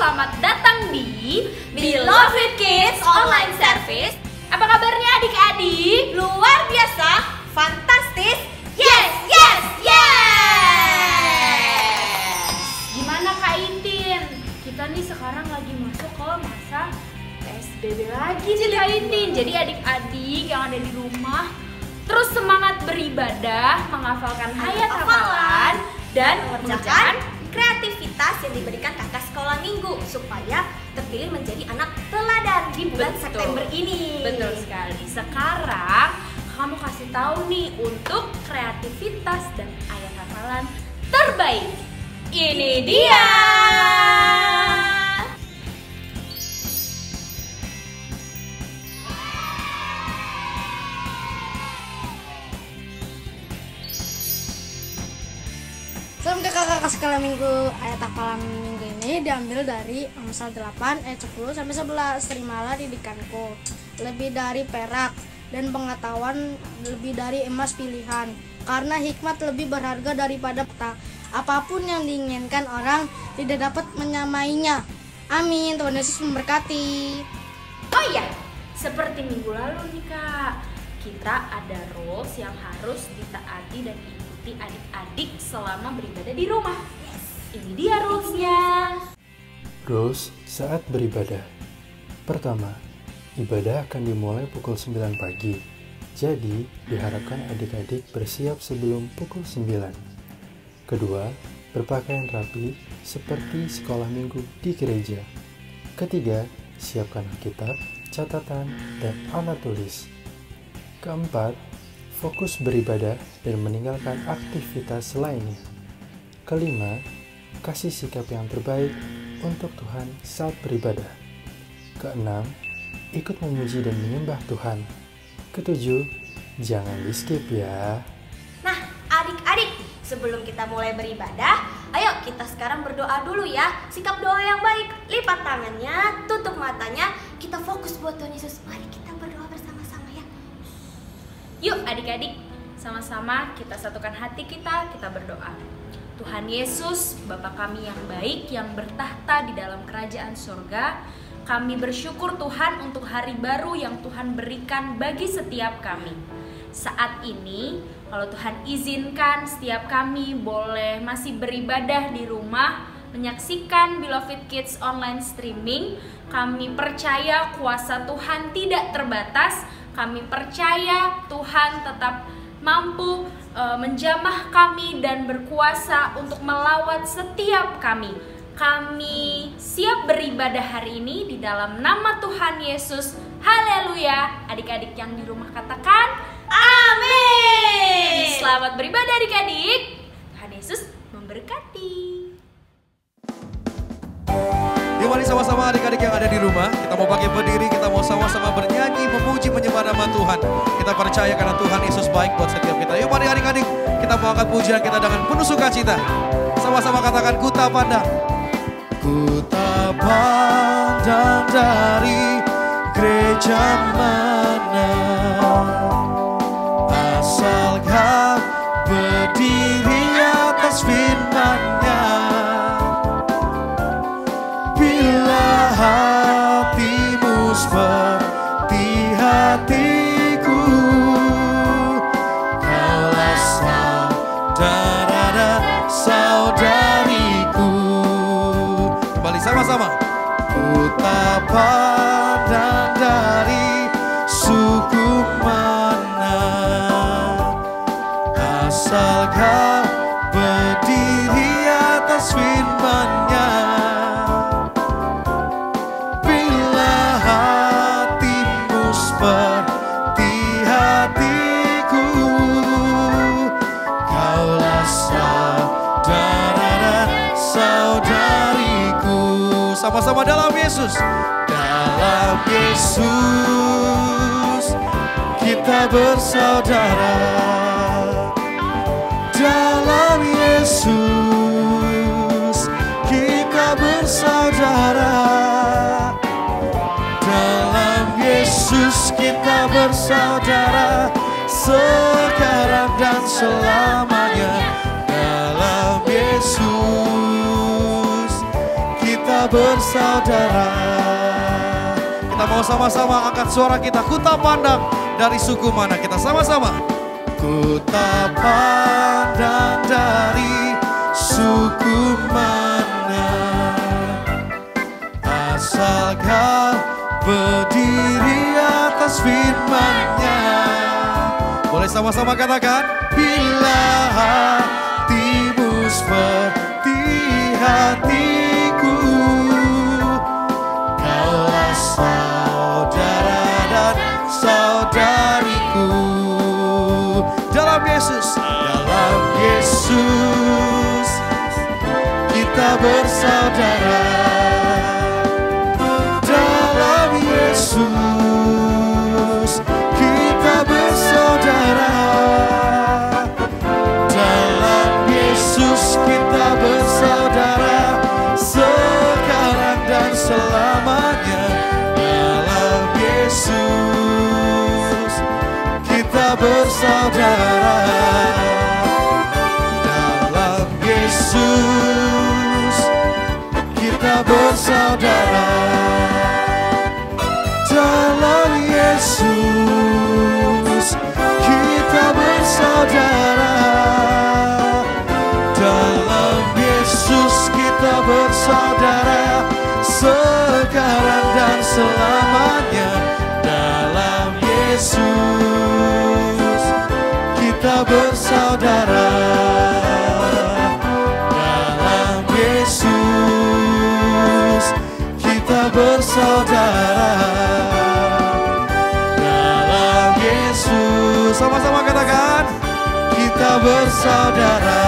selamat datang di Beloved Kids Online Service. Apa kabarnya adik-adik? Luar biasa, fantastis, yes, yes, yes! Gimana Kak Intin? Kita nih sekarang lagi masuk ke masa PSBB lagi nih Kak Intin. Jadi adik-adik yang ada di rumah terus semangat beribadah, menghafalkan ayat hafalan, dan mengerjakan kreativitas yang diberikan kakak sekolah minggu supaya terpilih menjadi anak teladan di bulan September ini. Betul sekali. Sekarang kamu kasih tahu nih untuk kreativitas dan ayat hafalan terbaik. Ini dia. Salam kakak-kakak sekolah minggu. Ayat hafalan minggu ini diambil dari Amsal 8 ayat 10 sampai 11. Terimalah didikanku, lebih dari perak, dan pengetahuan lebih dari emas pilihan, karena hikmat lebih berharga daripada perak. Apapun yang diinginkan orang tidak dapat menyamainya. Amin. Tuhan Yesus memberkati. Oh iya, seperti minggu lalu nih Kak, kita ada rules yang harus ditaati dan diikuti adik-adik selama beribadah di rumah. Ini dia rulesnya. Rules saat beribadah. Pertama, ibadah akan dimulai pukul 9 pagi. Jadi, diharapkan adik-adik bersiap sebelum pukul 9. Kedua, berpakaian rapi seperti sekolah minggu di gereja. Ketiga, siapkan Alkitab, catatan, dan alat tulis. Keempat, fokus beribadah dan meninggalkan aktivitas lainnya. Kelima, kasih sikap yang terbaik untuk Tuhan saat beribadah. Keenam, ikut memuji dan menyembah Tuhan. Ketujuh, jangan di-skip ya. Nah, adik-adik, sebelum kita mulai beribadah, ayo kita sekarang berdoa dulu ya. Sikap doa yang baik, lipat tangannya, tutup matanya, kita fokus buat Tuhan Yesus. Mari kita berdoa bersama-sama ya. Yuk adik-adik, sama-sama kita satukan hati kita berdoa. Tuhan Yesus, Bapa kami yang baik, yang bertahta di dalam kerajaan surga, kami bersyukur Tuhan untuk hari baru yang Tuhan berikan bagi setiap kami. Saat ini, kalau Tuhan izinkan, setiap kami boleh masih beribadah di rumah, menyaksikan Beloved Kids Online Streaming. Kami percaya kuasa Tuhan tidak terbatas. Kami percaya Tuhan tetap mampu menjamah kami dan berkuasa untuk melawat setiap kami. Kami siap beribadah hari ini di dalam nama Tuhan Yesus. Haleluya. Adik-adik yang di rumah katakan amin. Selamat beribadah adik-adik. Tuhan Yesus memberkati. Yuk mari sama-sama adik-adik yang ada di rumah, kita mau pakai berdiri, kita mau sama-sama bernyanyi, memuji, menyembah nama Tuhan. Kita percaya karena Tuhan Yesus baik buat setiap kita. Yuk mari adik-adik, kita mau angkat pujian kita dengan penuh sukacita. Sama-sama katakan, ku tak pandang. Ku tak pandang dari gereja mana, asalkan berdiri atas firman-Nya. Bila hatimu seperti hatiku, kaulah saudara dan saudariku. Kembali sama-sama. Ku tak pandang dari suku mana, asalkan berdiri atas firman-Nya. Seperti hatiku, kaulah saudara dan saudariku. Sama-sama dalam Yesus. Dalam Yesus kita bersaudara. Dalam Yesus kita bersaudara. Dalam Yesus kita bersaudara, sekarang dan selamanya. Dalam Yesus kita kita bersaudara. Kita mau sama-sama angkat suara kita. Ku tak pandang dari suku mana, kita sama-sama. Ku tak pandang dari suku mana, asal kau berdiri atas firman-Nya. Boleh sama-sama katakan, bila hatimu seperti hatiku, kaulah saudara dan saudariku. Dalam Yesus kita bersaudara. Dalam Yesus kita bersaudara. Dalam Yesus kita bersaudara, sekarang dan selamanya. Dalam Yesus kita bersaudara. Dalam Yesus kita bersaudara. Dalam Yesus kita bersaudara. Dalam Yesus kita bersaudara, sekarang dan selamanya. Dalam Yesus kita bersaudara. Dalam Yesus kita bersaudara. Dalam Yesus, sama-sama katakan, kita bersaudara.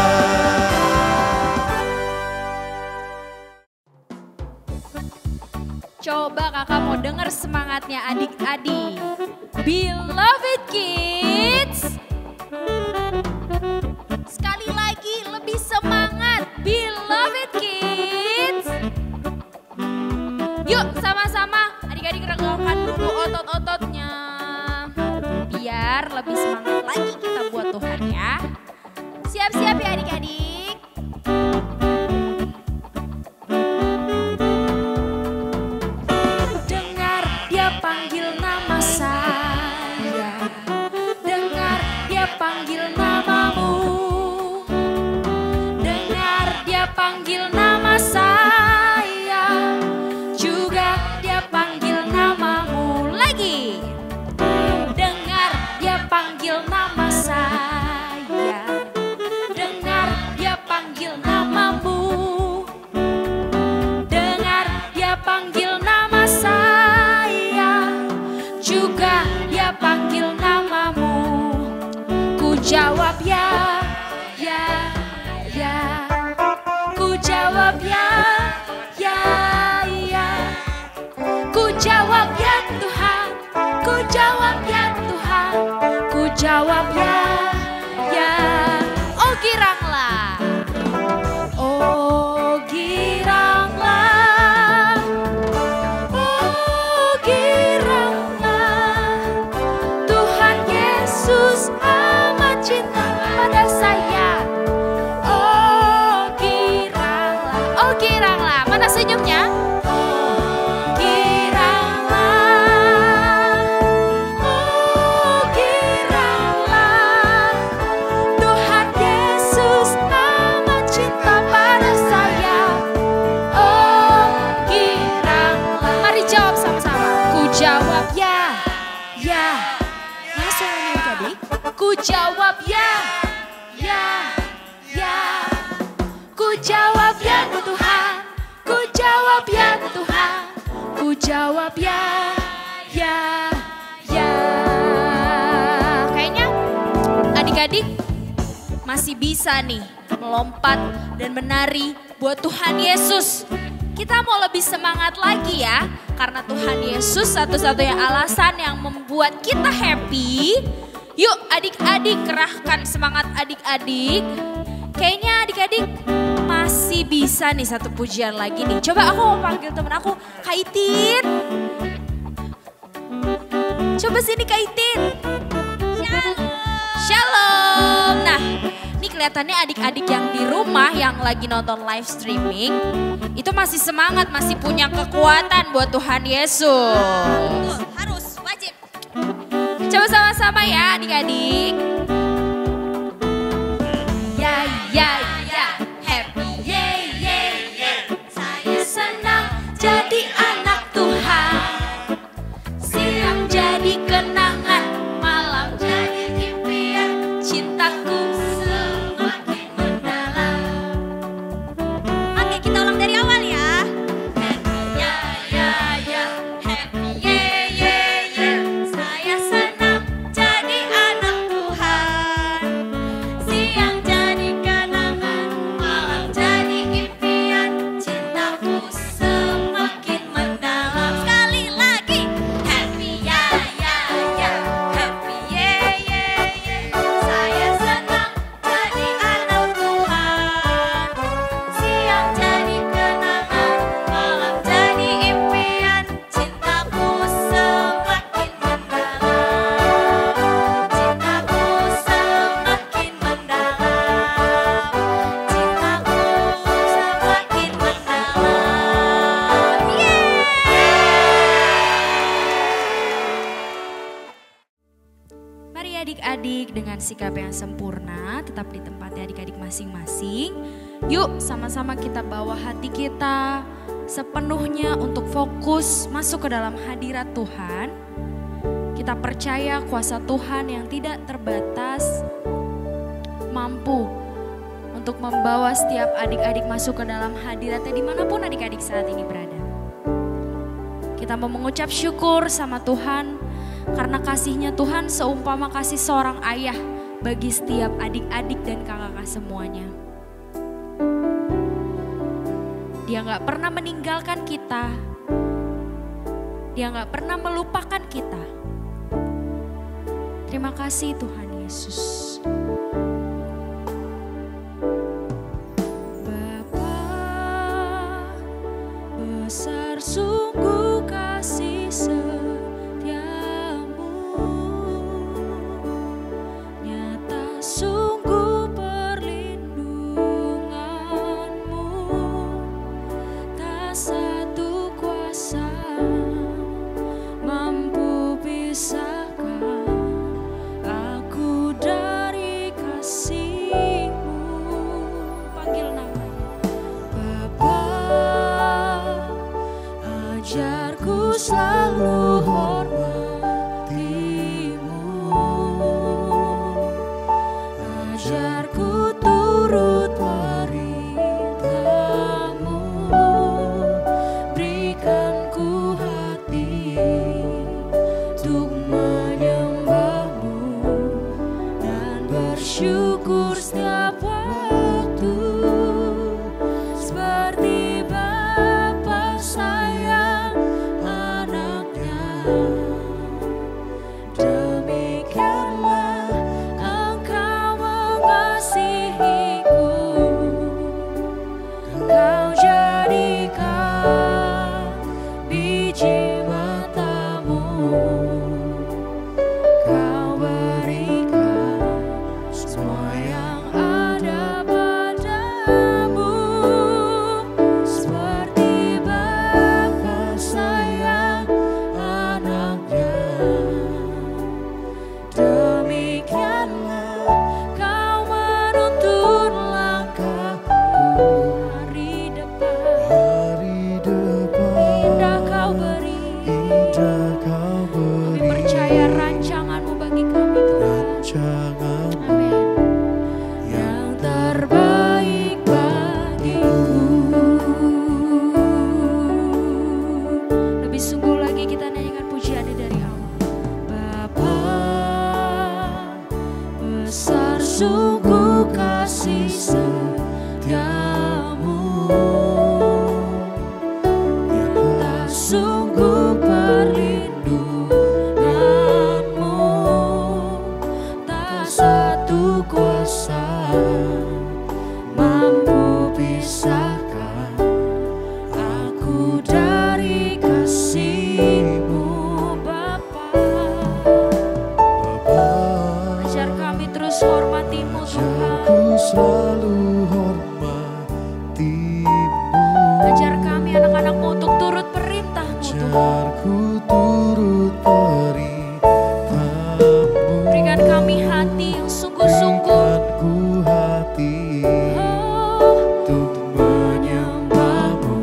Coba kakak mau denger semangatnya adik-adik. Beloved kids. Sekali lagi lebih semangat. Beloved kids. Yuk sama-sama adik-adik regangkan dulu otot-ototnya. Biar lebih semangat lagi kita buat Tuhan ya. Siap-siap ya adik-adik. Dengar dia panggil nama saya. Dengar dia panggil namamu. Dengar dia panggil nama saya. Juga dia panggil namamu lagi. Dengar dia panggil nama saya. Dengar dia panggil namamu. Dengar dia panggil nama saya. Juga dia panggil namamu. Ku jawab ya, ya, ya. Ku jawab ya, ya, ya. Ku jawab ya Tuhan. Ku jawab ya Tuhan. Ku jawab ya, ya. Oh giranglah. Oh giranglah. Oh giranglah. Tuhan Yesus amat cinta pada saya. Oh giranglah. Oh giranglah. Mana senyumnya? Giranglah. Oh giranglah. Tuhan Yesus amat cinta pada saya. Oh giranglah. Mari jawab sama-sama. Ku jawab ya, ya. Mana suaranya adik-adik? Ku jawab ya, ya, ya. Ku jawab ya Tuhan. Ku jawab ya Tuhan. Ku jawab ya, ya, ya. Kayaknya adik-adik masih bisa nih melompat dan menari buat Tuhan Yesus. Kita mau lebih semangat lagi ya, karena Tuhan Yesus satu-satunya alasan yang membuat kita happy. Yuk adik-adik kerahkan semangat adik-adik. Kayaknya adik-adik masih bisa nih satu pujian lagi nih. Coba aku mau panggil temen aku, Kak Itin. Coba sini Kak Itin. Shalom. Shalom. Nah, ini kelihatannya adik-adik yang di rumah yang lagi nonton live streaming itu masih semangat, masih punya kekuatan buat Tuhan Yesus. Harus, wajib. Coba sama-sama ya adik-adik. Ya, ya, ya, happy, yeah, yeah, yeah. Saya senang jadi anak Tuhan. Siang jadi kenangan, malam jadi impian. Cintaku semakin mendalam. Oke, kita ulang dari awal ya. Happy, ya, ya, ya, happy, yeah, yeah, yeah. Saya senang jadi anak Tuhan. Siang jadi kenangan, malam jadi impian. Cintaku semakin mendalam. Sekali lagi. Happy, ya, ya, ya, happy, yeah, yeah, yeah. Saya senang jadi anak Tuhan. Siang jadi kenangan, malam jadi impian. Cintaku semakin mendalam. Cintaku semakin mendalam. Cintaku semakin mendalam. Mari adik-adik dengan sikap yang sempurna tetap di tempatnya adik-adik masing-masing. Yuk sama-sama kita bawa hati kita sepenuhnya untuk fokus masuk ke dalam hadirat Tuhan. Kita percaya kuasa Tuhan yang tidak terbatas mampu untuk membawa setiap adik-adik masuk ke dalam hadiratnya dimanapun adik-adik saat ini berada. Kita mau mengucap syukur sama Tuhan karena kasihnya Tuhan seumpama kasih seorang ayah bagi setiap adik-adik dan kakak-kakak semuanya. Dia gak pernah meninggalkan kita. Dia gak pernah melupakan kita. Terima kasih Tuhan Yesus. Bapa, besar sungguh kasih setiamu, nyata sungguh perlindunganmu, tak satu kuasa mampu pisahkan aku dari kasih-Mu. Panggil namanya Bapa, ajarku selalu hormati-Mu, ajarku turut perintah-Mu, berikan ku hati untuk menyembah-Mu dan bersyukur setiap waktu, seperti Bapa sayang anaknya. Demikianlah Engkau mengasihiku, Kau jadikan biji mata-Mu, Kau berikan semua yang ada padamu, seperti Bapa sayang anaknya. Demikianlah Kau menuntun langkahku hari depan. Indah Kau beri, kami percaya rancangan-Mu bagi kami Tuhan. Amin. Yang terbaik bagiku. Lebih sungguh lagi kita nyanyikan pujiannya dari awal. Bapa, besar sungguh kasih setiamu, nyata sungguh perlindunganmu, tak satu kuasa mampu pisahkan aku dari kasih-Mu. Bapa, ajar kami terus hormati-Mu Tuhan. selalu hormati-Mu. Ajar kami anak-anak-Mu untuk turut perintah-Mu Tuhan. Ajarku turut perintah-Mu. Berikan kami hati yang sungguh-sungguh Berikanku hati untuk menyembah-Mu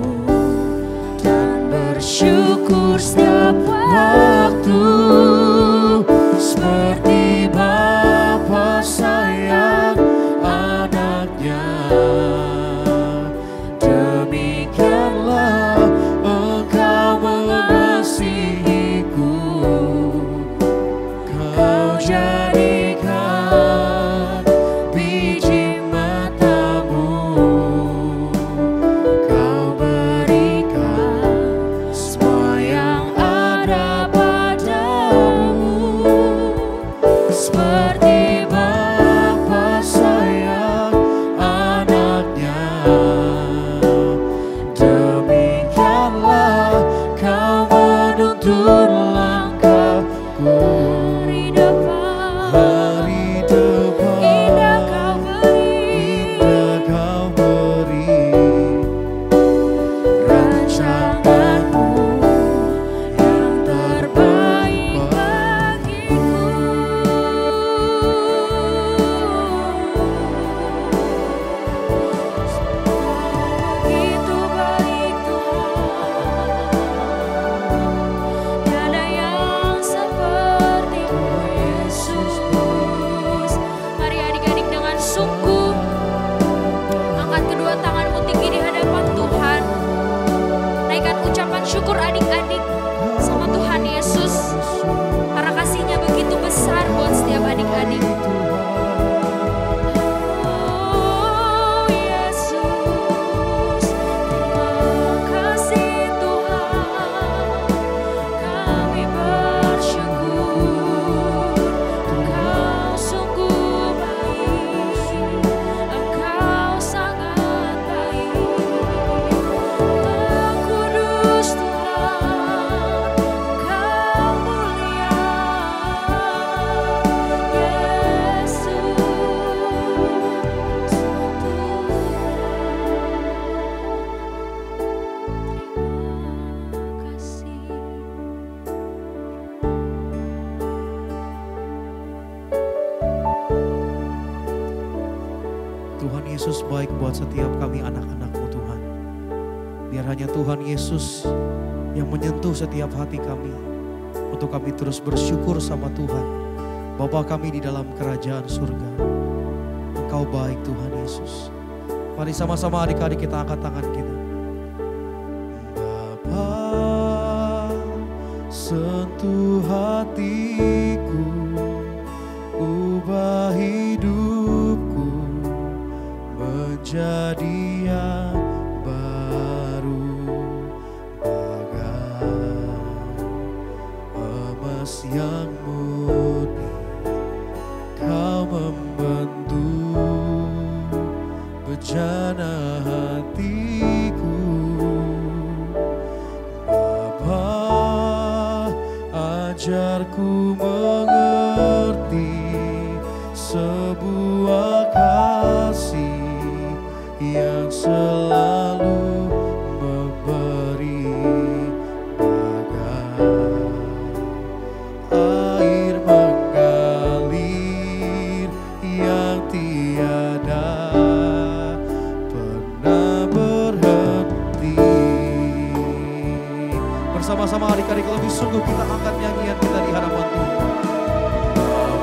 dan bersyukur setiap waktu. seperti Bapa sayang anaknya. Demikianlah Engkau mengasihiku. Kau jadikan biji mata-Mu. Kau berikan semua yang ada padamu. Seperti Bapa sayang anaknya. Demikianlah Kau menuntun langkahku. Hari depan Hari depan indah Kau beri, indah Kau beri. Rancangan-Mu yang terbaik bagiku. Begitu baik Tuhan, tiada yang seperti-Mu Yesus. Mari adik-adik dengan sungguh angkat kedua tanganmu tinggi di hadapan Tuhan. Naikkan ucapan syukur adik-adik sama Tuhan Yesus, karena kasih-Nya begitu besar buat setiap adik-adik. Oh Yesus, terima kasih Tuhan, kami bersyukur. Engkau sungguh baik, Engkau sangat baik. Kudus Tuhan, Engkau mulia, Yesus terima kasih. Tuhan Yesus baik buat setiap kami anak-anak-Mu Tuhan. Biar hanya Tuhan Yesus yang menyentuh setiap hati kami, untuk kami terus bersyukur sama Tuhan, Bapa kami di dalam kerajaan surga. Engkau baik Tuhan Yesus. Mari sama-sama adik-adik kita angkat tangan kita. Bapa, sentuh hatiku, ubah hidupku menjadi yang baru, bagai emas yang murni. Kau membentuk bejana hatiku. Bapa, ajarku mengerti sebuah kasih yang selalu memberi, bagai air mengalir yang tiada pernah berhenti. Bersama-sama adik-adik lebih sungguh kita angkat nyanyian kita di hadapan Tuhan.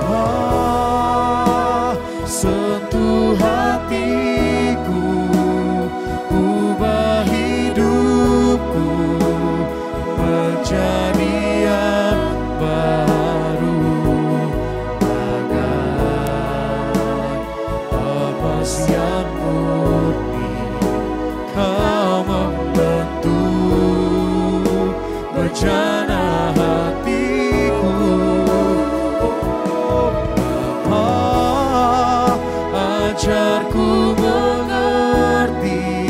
Bapa, sentuh hatiku, ubah hidupku menjadi yang baru, bagai emas yang murni. Kau membentuk bejana hatiku. Bapa, ajarku mengerti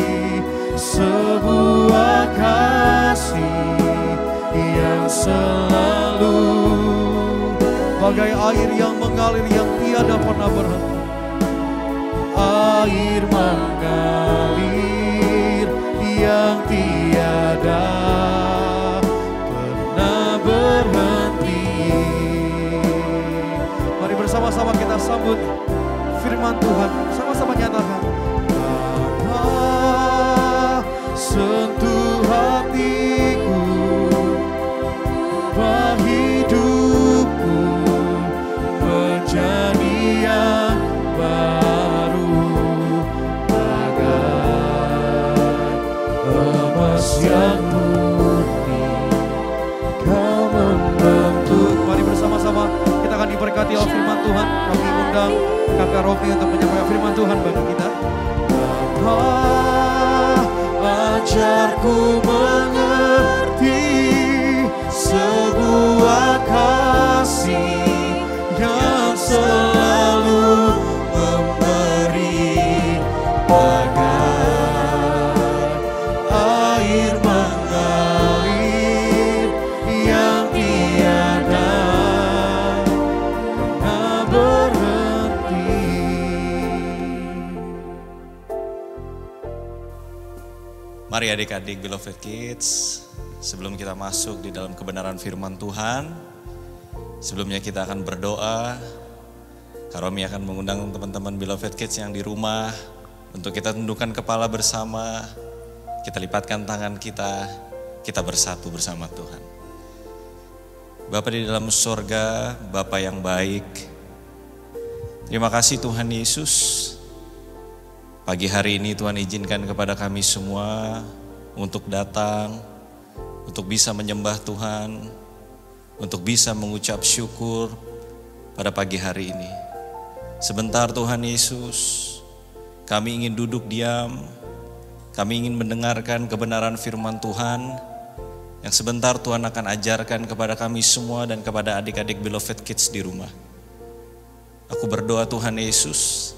sebuah kasih yang selalu bagai air yang mengalir yang tiada pernah berhenti. air mengalir yang tiada pernah berhenti. Mari bersama-sama kita sambut firman Tuhan, sama-sama nyatakan. Bapa, sentuh hatiku, ubah hidupku menjadi yang baru, bagai emas yang murni Kau membentuk. Mari bersama-sama kita akan diberkati oleh firman Tuhan. Kami undang Kakak Romi untuk menyampaikan firman Tuhan bagi kita. Bapa, ajarku mengerti sebuah kasih yang selalu memberi, bagai air mengalir yang tiada pernah berhenti. Mari adik-adik Beloved Kids, sebelum kita masuk di dalam kebenaran firman Tuhan, sebelumnya kita akan berdoa. Kak Romi akan mengundang teman-teman Beloved Kids yang di rumah untuk kita tundukkan kepala bersama, kita lipatkan tangan kita bersatu bersama Tuhan. Bapa di dalam surga, Bapa yang baik, terima kasih Tuhan Yesus. Pagi hari ini Tuhan izinkan kepada kami semua untuk datang, untuk bisa menyembah Tuhan, untuk bisa mengucap syukur pada pagi hari ini. Sebentar Tuhan Yesus, kami ingin duduk diam, kami ingin mendengarkan kebenaran firman Tuhan yang sebentar Tuhan akan ajarkan kepada kami semua dan kepada adik-adik Beloved Kids di rumah. Aku berdoa Tuhan Yesus,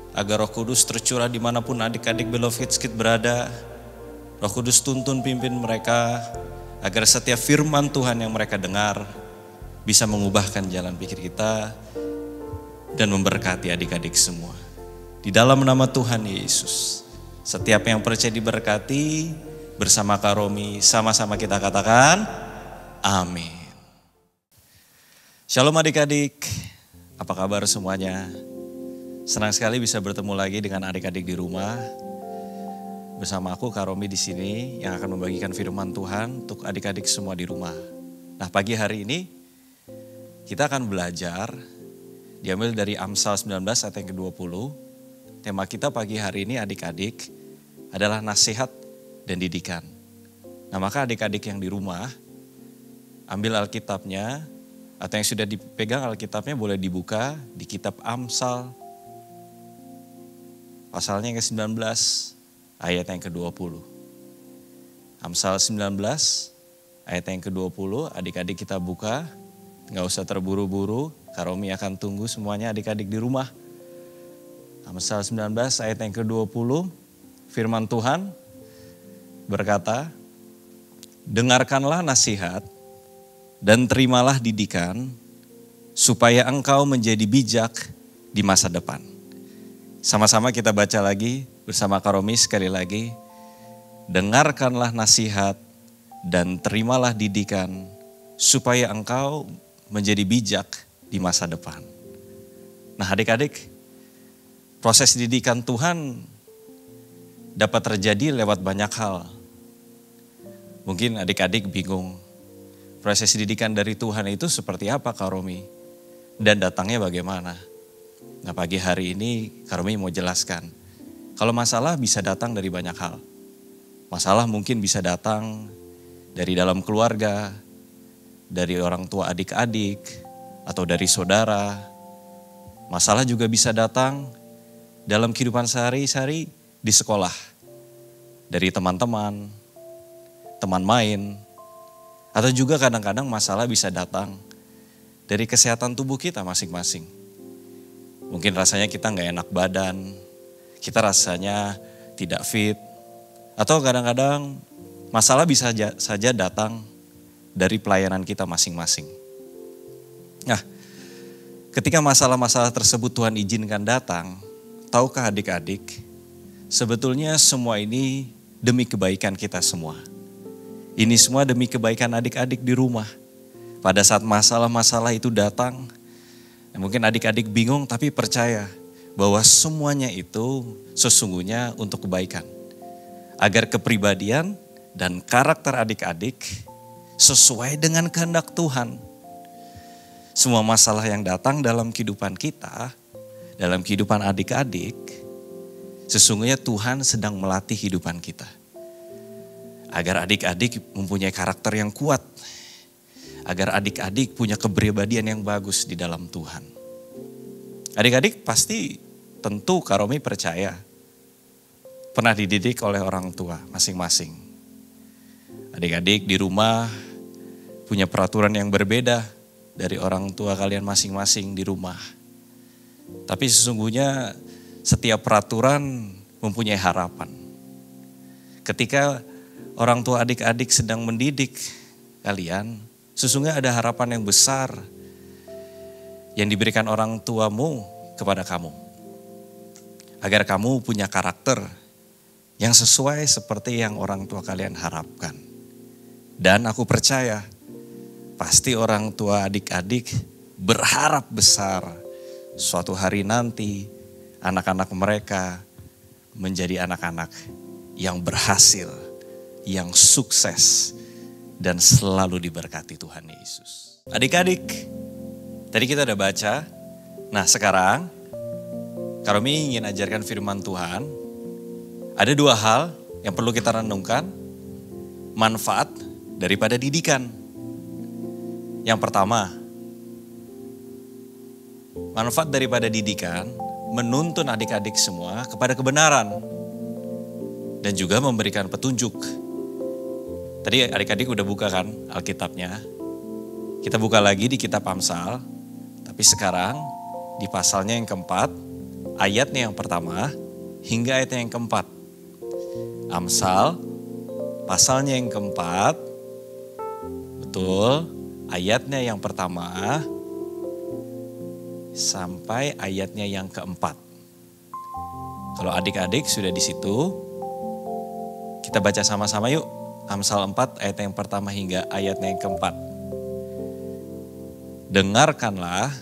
agar Roh Kudus tercurah dimanapun adik-adik Beloved Kids berada. Roh Kudus tuntun pimpin mereka, agar setiap firman Tuhan yang mereka dengar bisa mengubahkan jalan pikir kita dan memberkati adik-adik semua. Di dalam nama Tuhan Yesus, setiap yang percaya diberkati, bersama Kak Romi, sama-sama kita katakan, amin. Shalom adik-adik, apa kabar semuanya? Senang sekali bisa bertemu lagi dengan adik-adik di rumah. Bersama aku Kak Romi di sini yang akan membagikan firman Tuhan untuk adik-adik semua di rumah. Nah, pagi hari ini kita akan belajar diambil dari Amsal 19 ayat yang ke-20. Tema kita pagi hari ini adik-adik adalah nasihat dan didikan. Nah, maka adik-adik yang di rumah ambil Alkitabnya atau yang sudah dipegang Alkitabnya boleh dibuka di kitab Amsal pasalnya yang ke-19 ayat yang ke-20. Amsal 19 ayat yang ke-20, adik-adik kita buka, gak usah terburu-buru, Kak Romi akan tunggu semuanya adik-adik di rumah. Amsal 19 ayat yang ke-20, firman Tuhan berkata, dengarkanlah nasihat dan terimalah didikan, supaya engkau menjadi bijak di masa depan. Sama-sama kita baca lagi bersama Kak Romi sekali lagi. Dengarkanlah nasihat dan terimalah didikan supaya engkau menjadi bijak di masa depan. Nah adik-adik, proses didikan Tuhan dapat terjadi lewat banyak hal. Mungkin adik-adik bingung, proses didikan dari Tuhan itu seperti apa Kak Romi? Dan datangnya bagaimana? Nah pagi hari ini Kak Romi mau jelaskan. Kalau masalah bisa datang dari banyak hal. Masalah mungkin bisa datang dari dalam keluarga, dari orang tua adik-adik, atau dari saudara. Masalah juga bisa datang dalam kehidupan sehari-hari di sekolah. Dari teman-teman, teman main. Atau juga kadang-kadang masalah bisa datang dari kesehatan tubuh kita masing-masing. Mungkin rasanya kita gak enak badan, kita rasanya tidak fit. Atau kadang-kadang masalah bisa saja datang dari pelayanan kita masing-masing. Nah, ketika masalah-masalah tersebut Tuhan izinkan datang, tahukah adik-adik, sebetulnya semua ini demi kebaikan kita semua. Ini semua demi kebaikan adik-adik di rumah. Pada saat masalah-masalah itu datang, mungkin adik-adik bingung, tapi percaya bahwa semuanya itu sesungguhnya untuk kebaikan. Agar kepribadian dan karakter adik-adik sesuai dengan kehendak Tuhan. Semua masalah yang datang dalam kehidupan kita, dalam kehidupan adik-adik, sesungguhnya Tuhan sedang melatih kehidupan kita. Agar adik-adik mempunyai karakter yang kuat. Agar adik-adik punya kepribadian yang bagus di dalam Tuhan. Adik-adik pasti tentu Kak Romi percaya pernah dididik oleh orang tua masing-masing. Adik-adik di rumah punya peraturan yang berbeda dari orang tua kalian masing-masing di rumah. Tapi sesungguhnya setiap peraturan mempunyai harapan. Ketika orang tua adik-adik sedang mendidik kalian, sesungguhnya ada harapan yang besar yang diberikan orang tuamu kepada kamu. Agar kamu punya karakter yang sesuai seperti yang orang tua kalian harapkan. Dan aku percaya pasti orang tua adik-adik berharap besar suatu hari nanti anak-anak mereka menjadi anak-anak yang berhasil, yang sukses, dan selalu diberkati Tuhan Yesus. Adik-adik, tadi kita udah baca. Nah sekarang, Kak Romi ingin ajarkan firman Tuhan. Ada dua hal yang perlu kita renungkan. Manfaat daripada didikan. Yang pertama, manfaat daripada didikan menuntun adik-adik semua kepada kebenaran. Dan juga memberikan petunjuk. Tadi adik-adik udah buka kan Alkitabnya. Kita buka lagi di kitab Amsal. Tapi sekarang di pasalnya yang keempat, ayatnya yang pertama hingga ayatnya yang keempat. Amsal, pasalnya yang keempat, betul, ayatnya yang pertama sampai ayatnya yang keempat. Kalau adik-adik sudah di situ, kita baca sama-sama yuk. Amsal 4 ayat yang pertama hingga ayatnya yang keempat. Dengarkanlah,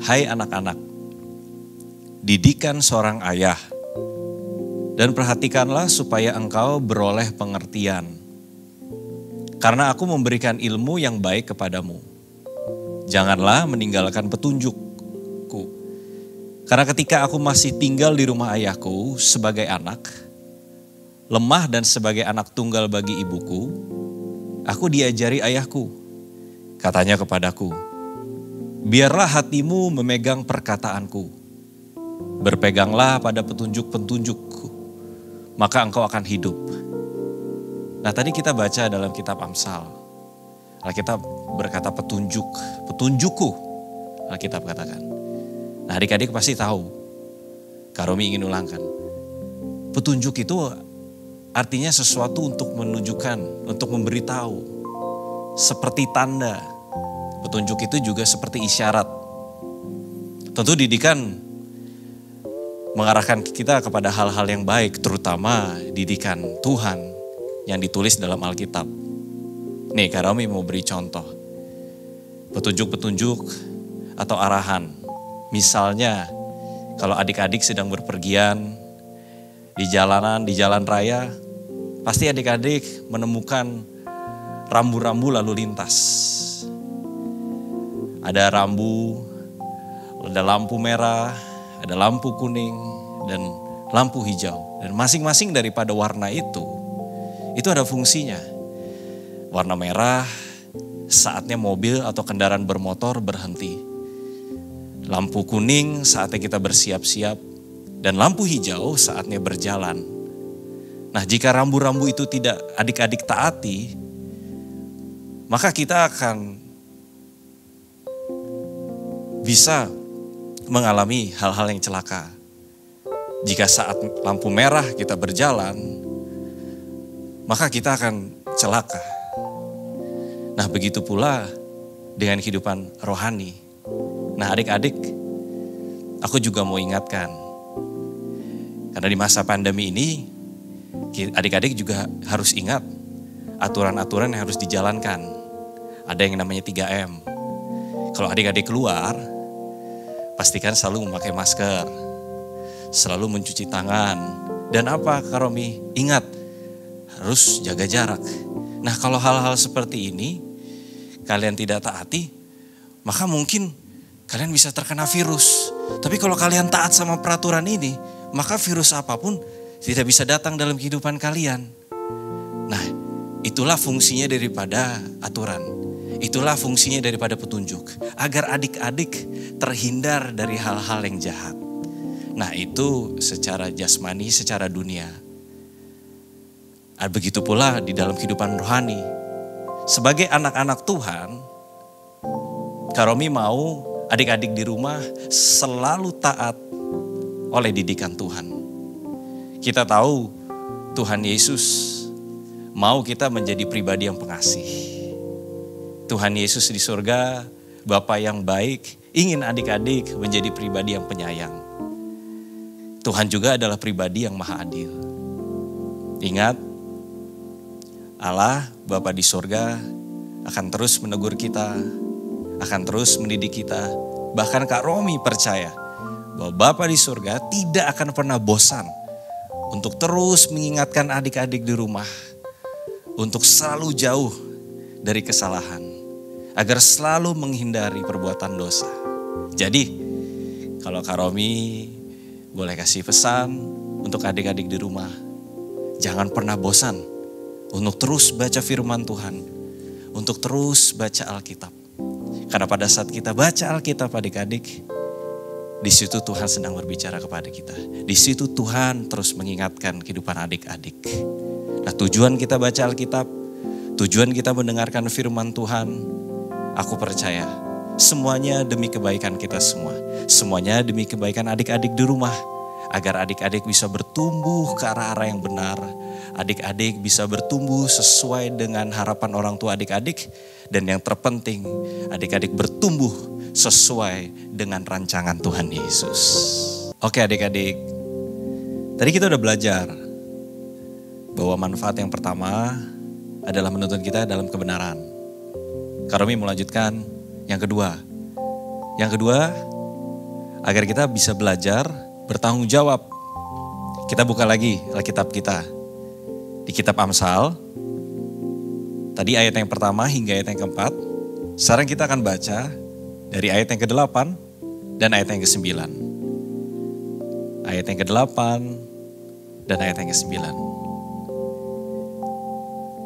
hai anak-anak, didikan seorang ayah, dan perhatikanlah supaya engkau beroleh pengertian. Karena aku memberikan ilmu yang baik kepadamu. Janganlah meninggalkan petunjukku. Karena ketika aku masih tinggal di rumah ayahku sebagai anak, lemah dan sebagai anak tunggal bagi ibuku, aku diajari ayahku. Katanya kepadaku, biarlah hatimu memegang perkataanku. Berpeganglah pada petunjuk-petunjukku, maka engkau akan hidup. Nah tadi kita baca dalam kitab Amsal. Alkitab berkata petunjuk, petunjukku. Alkitab katakan. Nah adik-adik pasti tahu. Kak Romi ingin ulangkan. Petunjuk itu artinya sesuatu untuk menunjukkan, untuk memberitahu. Seperti tanda. Petunjuk itu juga seperti isyarat. Tentu didikan mengarahkan kita kepada hal-hal yang baik, terutama didikan Tuhan yang ditulis dalam Alkitab. Nih Kak Romi mau beri contoh. Petunjuk-petunjuk atau arahan. Misalnya kalau adik-adik sedang berpergian di jalanan, di jalan raya, pasti adik-adik menemukan rambu-rambu lalu lintas. Ada rambu, ada lampu merah, ada lampu kuning, dan lampu hijau. Dan masing-masing daripada warna itu ada fungsinya. Warna merah, saatnya mobil atau kendaraan bermotor berhenti. Lampu kuning, saatnya kita bersiap-siap. Dan lampu hijau, saatnya berjalan. Nah, jika rambu-rambu itu tidak adik-adik taati, maka kita akan bisa mengalami hal-hal yang celaka. Jika saat lampu merah kita berjalan, maka kita akan celaka. Nah begitu pula dengan kehidupan rohani. Nah adik-adik, aku juga mau ingatkan, Karena di masa pandemi ini, adik-adik juga harus ingat aturan-aturan yang harus dijalankan. Ada yang namanya 3M. Kalau adik-adik keluar, pastikan selalu memakai masker, selalu mencuci tangan. Dan apa Kak Romi? Ingat, harus jaga jarak. Nah kalau hal-hal seperti ini, kalian tidak taati, maka mungkin kalian bisa terkena virus. Tapi kalau kalian taat sama peraturan ini, maka virus apapun tidak bisa datang dalam kehidupan kalian. Nah, itulah fungsinya daripada aturan. Itulah fungsinya daripada petunjuk. Agar adik-adik terhindar dari hal-hal yang jahat. Nah, itu secara jasmani, secara dunia. Begitu pula di dalam kehidupan rohani. Sebagai anak-anak Tuhan, Kak Romi mau adik-adik di rumah selalu taat oleh didikan Tuhan. Kita tahu Tuhan Yesus mau kita menjadi pribadi yang pengasih. Tuhan Yesus di surga, Bapa yang baik, ingin adik-adik menjadi pribadi yang penyayang. Tuhan juga adalah pribadi yang maha adil. Ingat, Allah Bapa di surga akan terus menegur kita, akan terus mendidik kita. Bahkan Kak Romi percaya bahwa Bapa di surga tidak akan pernah bosan untuk terus mengingatkan adik-adik di rumah untuk selalu jauh dari kesalahan, agar selalu menghindari perbuatan dosa. Jadi, kalau Kak Romi boleh kasih pesan untuk adik-adik di rumah, jangan pernah bosan untuk terus baca firman Tuhan, untuk terus baca Alkitab. Karena pada saat kita baca Alkitab adik-adik, di situ Tuhan sedang berbicara kepada kita. Di situ Tuhan terus mengingatkan kehidupan adik-adik. Nah, tujuan kita baca Alkitab, tujuan kita mendengarkan firman Tuhan, aku percaya semuanya demi kebaikan kita semua. Semuanya demi kebaikan adik-adik di rumah. Agar adik-adik bisa bertumbuh ke arah-arah yang benar. Adik-adik bisa bertumbuh sesuai dengan harapan orang tua adik-adik. Dan yang terpenting, adik-adik bertumbuh sesuai dengan rancangan Tuhan Yesus. Oke adik-adik, tadi kita udah belajar bahwa manfaat yang pertama adalah menuntun kita dalam kebenaran. Kak Romi melanjutkan yang kedua. Yang kedua, agar kita bisa belajar bertanggung jawab. Kita buka lagi Alkitab kita. Di kitab Amsal, tadi ayat yang pertama hingga ayat yang keempat. Sekarang kita akan baca dari ayat yang ke-8 dan ayat yang ke-9. Ayat yang ke-8 dan ayat yang ke-9.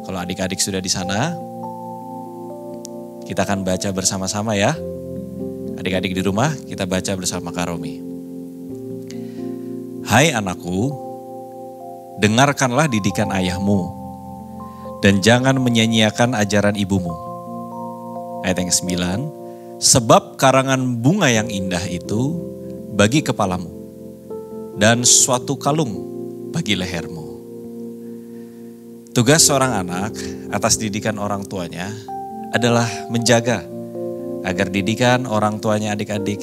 Kalau adik-adik sudah di sana, kita akan baca bersama-sama ya. Adik-adik di rumah, kita baca bersama Kak Romi. Hai anakku, dengarkanlah didikan ayahmu, dan jangan menyanyiakan ajaran ibumu. Ayat yang ke-9, sebab karangan bunga yang indah itu bagi kepalamu, dan suatu kalung bagi lehermu. Tugas seorang anak atas didikan orang tuanya adalah menjaga agar didikan orang tuanya adik-adik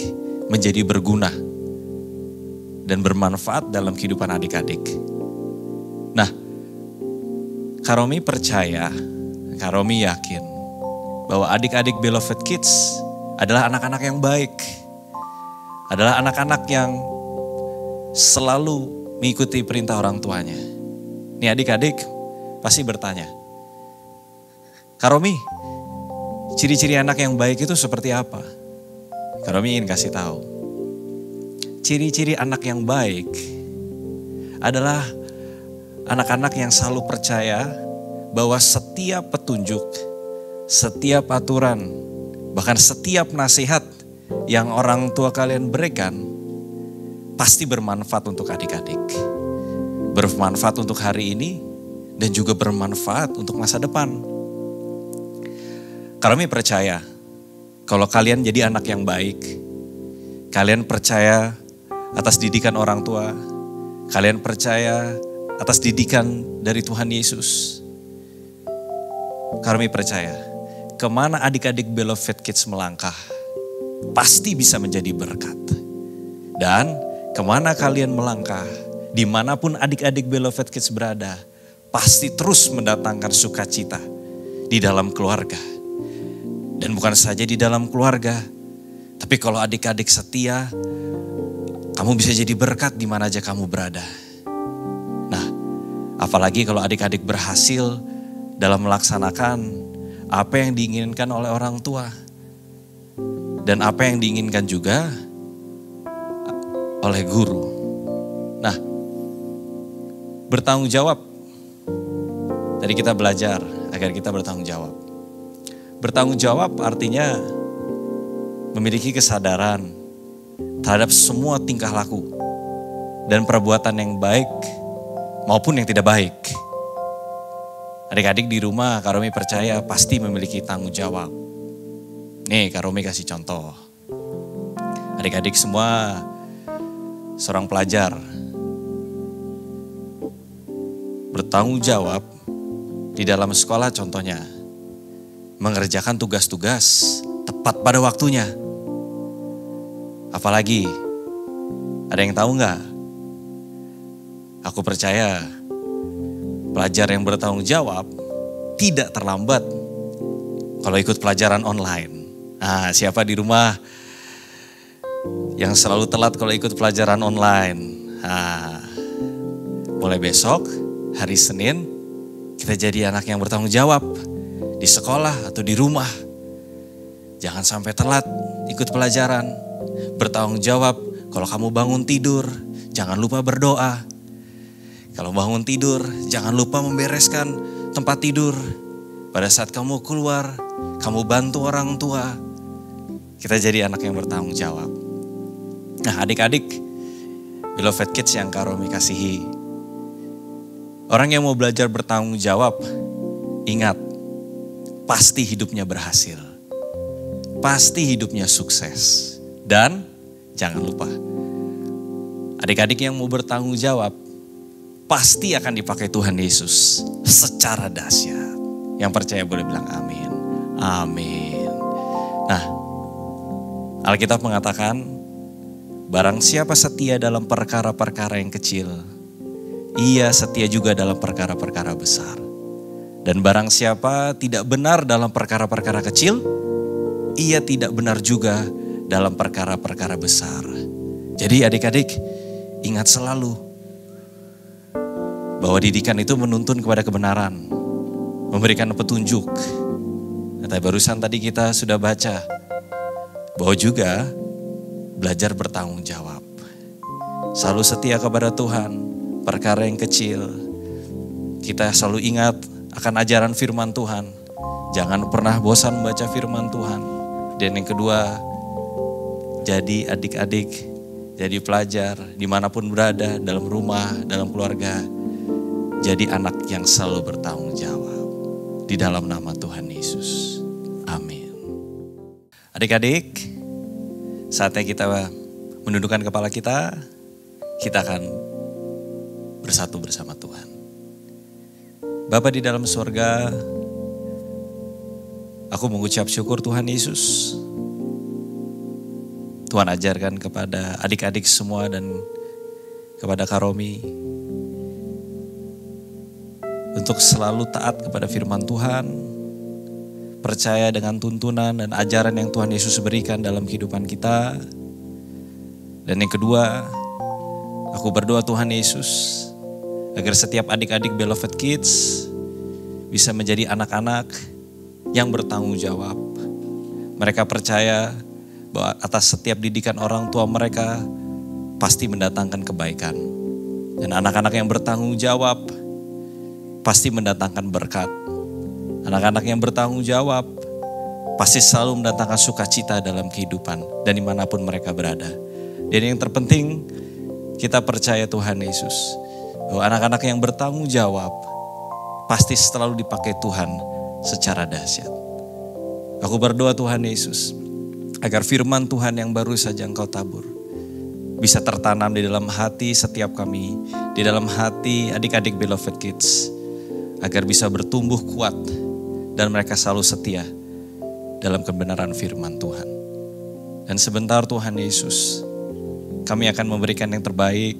menjadi berguna dan bermanfaat dalam kehidupan adik-adik. Nah, Kak Romi percaya, Kak Romi yakin bahwa adik-adik Beloved Kids adalah anak-anak yang baik. Adalah anak-anak yang selalu mengikuti perintah orang tuanya. Nih adik-adik pasti bertanya, Kak Romi, ciri-ciri anak yang baik itu seperti apa? Kak Romi ingin kasih tahu. Ciri-ciri anak yang baik adalah anak-anak yang selalu percaya bahwa setiap petunjuk, setiap aturan, bahkan setiap nasihat yang orang tua kalian berikan pasti bermanfaat untuk adik-adik. Bermanfaat untuk hari ini dan juga bermanfaat untuk masa depan. Kami percaya kalau kalian jadi anak yang baik, kalian percaya atas didikan orang tua, kalian percaya atas didikan dari Tuhan Yesus. Kami percaya kemana adik-adik Beloved Kids melangkah, pasti bisa menjadi berkat. Dan kemana kalian melangkah, dimanapun adik-adik Beloved Kids berada, pasti terus mendatangkan sukacita di dalam keluarga. Dan bukan saja di dalam keluarga, tapi kalau adik-adik setia, kamu bisa jadi berkat di mana aja kamu berada. Nah, apalagi kalau adik-adik berhasil dalam melaksanakan apa yang diinginkan oleh orang tua. Dan apa yang diinginkan juga oleh guru. Nah, bertanggung jawab. Tadi kita belajar agar kita bertanggung jawab. Bertanggung jawab artinya memiliki kesadaran terhadap semua tingkah laku dan perbuatan yang baik maupun yang tidak baik. Adik-adik di rumah, Kak Romi percaya pasti memiliki tanggung jawab. Nih, Kak Romi kasih contoh. Adik-adik semua seorang pelajar. Bertanggung jawab di dalam sekolah contohnya. Mengerjakan tugas-tugas tepat pada waktunya. Apalagi, ada yang tahu nggak? Aku percaya pelajar yang bertanggung jawab tidak terlambat kalau ikut pelajaran online. Nah, siapa di rumah yang selalu telat kalau ikut pelajaran online? Nah, mulai besok, hari Senin, kita jadi anak yang bertanggung jawab di sekolah atau di rumah. Jangan sampai telat ikut pelajaran. Bertanggung jawab kalau kamu bangun tidur, jangan lupa berdoa. Kalau bangun tidur, jangan lupa membereskan tempat tidur. Pada saat kamu keluar, kamu bantu orang tua. Kita jadi anak yang bertanggung jawab. Nah, adik-adik, Beloved Kids yang Kak Romi kasihi. Orang yang mau belajar bertanggung jawab, ingat, pasti hidupnya berhasil. Pasti hidupnya sukses. Dan jangan lupa, adik-adik yang mau bertanggung jawab, pasti akan dipakai Tuhan Yesus secara dahsyat. Yang percaya boleh bilang amin. Amin. Nah, Alkitab mengatakan, barang siapa setia dalam perkara-perkara yang kecil, ia setia juga dalam perkara-perkara besar. Dan barang siapa tidak benar dalam perkara-perkara kecil, ia tidak benar juga dalam perkara-perkara besar. Jadi adik-adik, ingat selalu bahwa didikan itu menuntun kepada kebenaran, memberikan petunjuk. Nah, barusan tadi kita sudah baca bahwa juga belajar bertanggung jawab. Selalu setia kepada Tuhan, perkara yang kecil. Kita selalu ingat akan ajaran firman Tuhan. Jangan pernah bosan membaca firman Tuhan. Dan yang kedua, jadi adik-adik, jadi pelajar, dimanapun berada, dalam rumah, dalam keluarga. Jadi anak yang selalu bertanggung jawab. Di dalam nama Tuhan Yesus. Amin. Adik-adik, saatnya kita menundukkan kepala kita akan bersatu bersama Tuhan. Bapa di dalam surga, aku mengucap syukur Tuhan Yesus. Tuhan ajarkan kepada adik-adik semua dan kepada Kak Romi untuk selalu taat kepada firman Tuhan, percaya dengan tuntunan dan ajaran yang Tuhan Yesus berikan dalam kehidupan kita. Dan yang kedua, aku berdoa Tuhan Yesus agar setiap adik-adik Beloved Kids bisa menjadi anak-anak yang bertanggung jawab. Mereka percaya bahwa atas setiap didikan orang tua mereka pasti mendatangkan kebaikan. Dan anak-anak yang bertanggung jawab pasti mendatangkan berkat. Anak-anak yang bertanggung jawab pasti selalu mendatangkan sukacita dalam kehidupan dan dimanapun mereka berada. Dan yang terpenting, kita percaya Tuhan Yesus bahwa anak-anak yang bertanggung jawab pasti selalu dipakai Tuhan secara dahsyat. Aku berdoa Tuhan Yesus agar firman Tuhan yang baru saja Engkau tabur bisa tertanam di dalam hati setiap kami, di dalam hati adik-adik Beloved Kids, agar bisa bertumbuh kuat dan mereka selalu setia dalam kebenaran firman Tuhan. Dan sebentar Tuhan Yesus, kami akan memberikan yang terbaik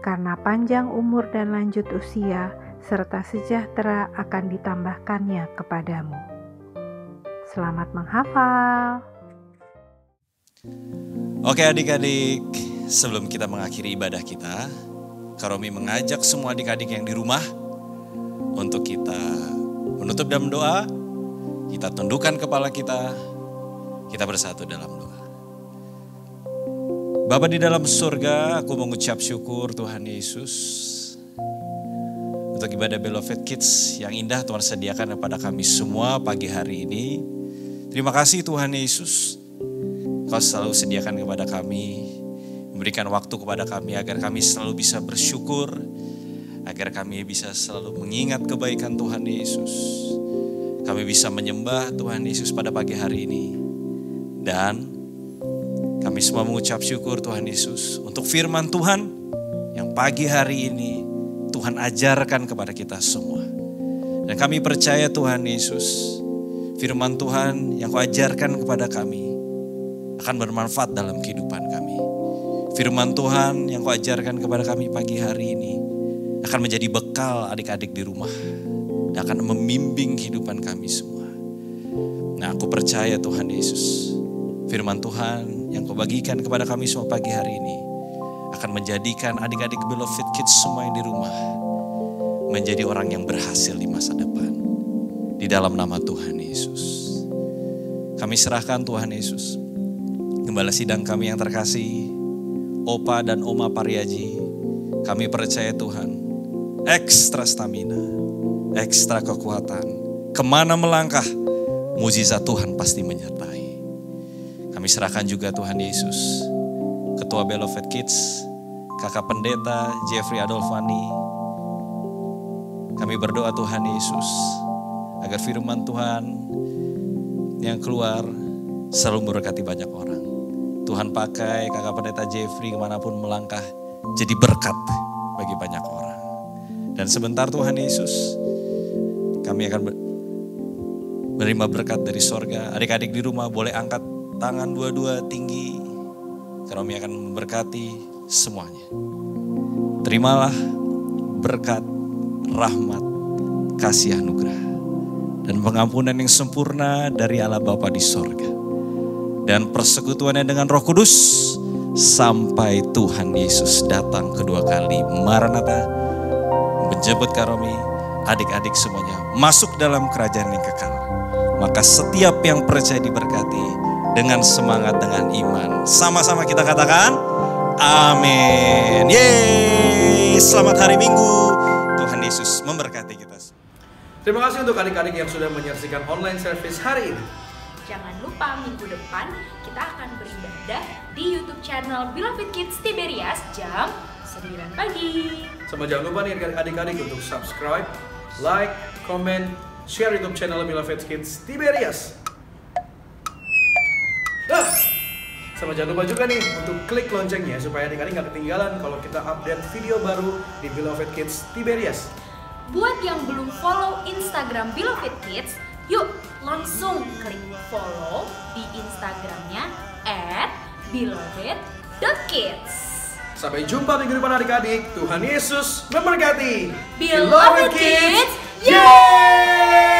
karena panjang umur dan lanjut usia, serta sejahtera akan ditambahkannya kepadamu. Selamat menghafal. Oke adik-adik, sebelum kita mengakhiri ibadah kita, Kak Romi mengajak semua adik-adik yang di rumah untuk kita menutup dalam doa, kita tundukkan kepala kita bersatu dalam doa. Bapa di dalam surga, aku mengucap syukur Tuhan Yesus untuk ibadah Beloved Kids yang indah Tuhan sediakan kepada kami semua pagi hari ini. Terima kasih Tuhan Yesus, Kau selalu sediakan kepada kami, memberikan waktu kepada kami agar kami selalu bisa bersyukur, agar kami bisa selalu mengingat kebaikan Tuhan Yesus. Kami bisa menyembah Tuhan Yesus pada pagi hari ini. Dan kami semua mengucap syukur Tuhan Yesus untuk firman Tuhan yang pagi hari ini Tuhan ajarkan kepada kita semua. Dan kami percaya Tuhan Yesus, firman Tuhan yang Kau ajarkan kepada kami akan bermanfaat dalam kehidupan kami. Firman Tuhan yang Kau ajarkan kepada kami pagi hari ini akan menjadi bekal adik-adik di rumah dan akan membimbing kehidupan kami semua. Nah, aku percaya Tuhan Yesus, firman Tuhan yang Kau bagikan kepada kami semua pagi hari ini akan menjadikan adik-adik Beloved Kids semua yang di rumah menjadi orang yang berhasil di masa depan. Di dalam nama Tuhan Yesus. Kami serahkan Tuhan Yesus gembala sidang kami yang terkasih, Opa dan Oma Pariaji. Kami percaya Tuhan, ekstra stamina, ekstra kekuatan. Kemana melangkah, mujizat Tuhan pasti menyertai. Kami serahkan juga Tuhan Yesus, Ketua Beloved Kids, Kakak Pendeta Jeffrey Adolfani. Kami berdoa Tuhan Yesus, agar firman Tuhan yang keluar selalu memberkati banyak orang. Tuhan pakai Kakak Pendeta Jeffrey kemanapun melangkah, jadi berkat bagi banyak orang. Dan sebentar Tuhan Yesus, kami akan menerima berkat dari sorga. Adik-adik di rumah boleh angkat tangan dua-dua tinggi, karena kami akan memberkati semuanya. Terimalah berkat, rahmat, kasih anugerah, dan pengampunan yang sempurna dari Allah Bapa di sorga. Dan persekutuannya dengan Roh Kudus sampai Tuhan Yesus datang kedua kali. Maranatha, menjemput Kak Romi, adik-adik semuanya masuk dalam kerajaan yang kekal. Maka setiap yang percaya diberkati dengan semangat, dengan iman. Sama-sama kita katakan, amin. Yeay, selamat hari Minggu. Tuhan Yesus memberkati kita. Terima kasih untuk adik-adik yang sudah menyaksikan online service hari ini. Jangan lupa minggu depan kita akan beribadah di YouTube channel Beloved Kids Tiberias jam 9 pagi. Sama jangan lupa nih adik-adik untuk subscribe, like, comment, share YouTube channel Beloved Kids Tiberias. Nah, sama jangan lupa juga nih untuk klik loncengnya supaya adik-adik gak ketinggalan kalau kita update video baru di Beloved Kids Tiberias. Buat yang belum follow Instagram Beloved Kids, yuk langsung klik follow di Instagramnya @beloved.kids. Sampai jumpa minggu depan adik-adik. Tuhan Yesus memberkati. Beloved Kids, yeay!